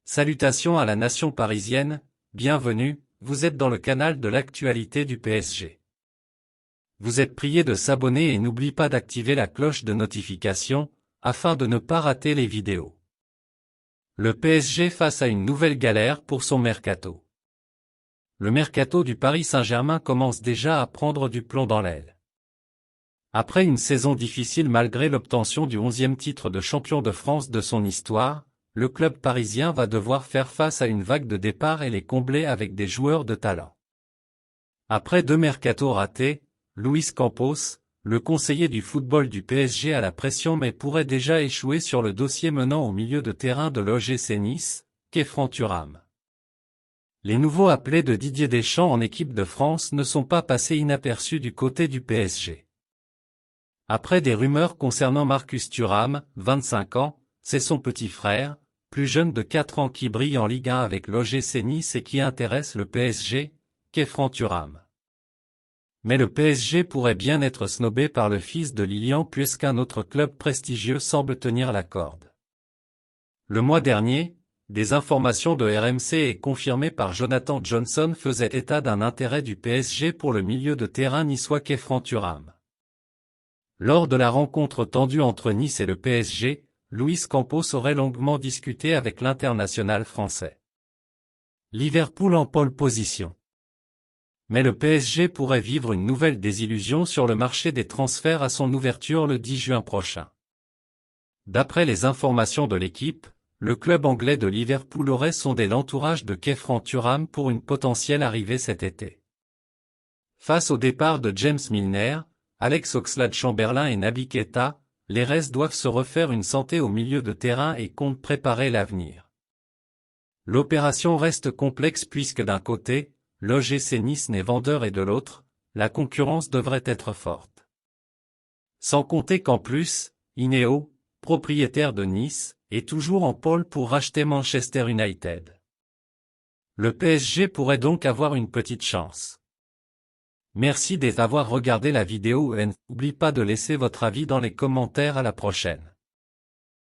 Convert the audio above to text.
Salutations à la nation parisienne, bienvenue, vous êtes dans le canal de l'actualité du PSG. Vous êtes priés de s'abonner et n'oubliez pas d'activer la cloche de notification, afin de ne pas rater les vidéos. Le PSG face à une nouvelle galère pour son mercato. Le mercato du Paris Saint-Germain commence déjà à prendre du plomb dans l'aile. Après une saison difficile malgré l'obtention du 11e titre de champion de France de son histoire, le club parisien va devoir faire face à une vague de départs et les combler avec des joueurs de talent. Après 2 mercatos ratés, Luis Campos, le conseiller du football du PSG a la pression mais pourrait déjà échouer sur le dossier menant au milieu de terrain de l'OGC Nice, Khéphren Thuram. Les nouveaux appelés de Didier Deschamps en équipe de France ne sont pas passés inaperçus du côté du PSG. Après des rumeurs concernant Marcus Thuram, 25 ans, c'est son petit frère, plus jeune de 4 ans qui brille en Ligue 1 avec l'OGC Nice et qui intéresse le PSG, Khéphren Thuram. Mais le PSG pourrait bien être snobé par le fils de Lilian puisqu'un autre club prestigieux semble tenir la corde. Le mois dernier, des informations de RMC et confirmées par Jonathan Johnson faisaient état d'un intérêt du PSG pour le milieu de terrain niçois Khéphren Thuram. Lors de la rencontre tendue entre Nice et le PSG, Luis Campos aurait longuement discuté avec l'international français. Liverpool en pole position. Mais le PSG pourrait vivre une nouvelle désillusion sur le marché des transferts à son ouverture le 10 juin prochain. D'après les informations de l'équipe, le club anglais de Liverpool aurait sondé l'entourage de Khéphren Thuram pour une potentielle arrivée cet été. Face au départ de James Milner, Alex Oxlade-Chamberlain et Naby Keita, les Reds doivent se refaire une santé au milieu de terrain et comptent préparer l'avenir. L'opération reste complexe puisque d'un côté, l'OGC Nice n'est vendeur et de l'autre, la concurrence devrait être forte. Sans compter qu'en plus, Ineos, propriétaire de Nice, est toujours en pôle pour racheter Manchester United. Le PSG pourrait donc avoir une petite chance. Merci d'avoir regardé la vidéo et n'oubliez pas de laisser votre avis dans les commentaires. À la prochaine.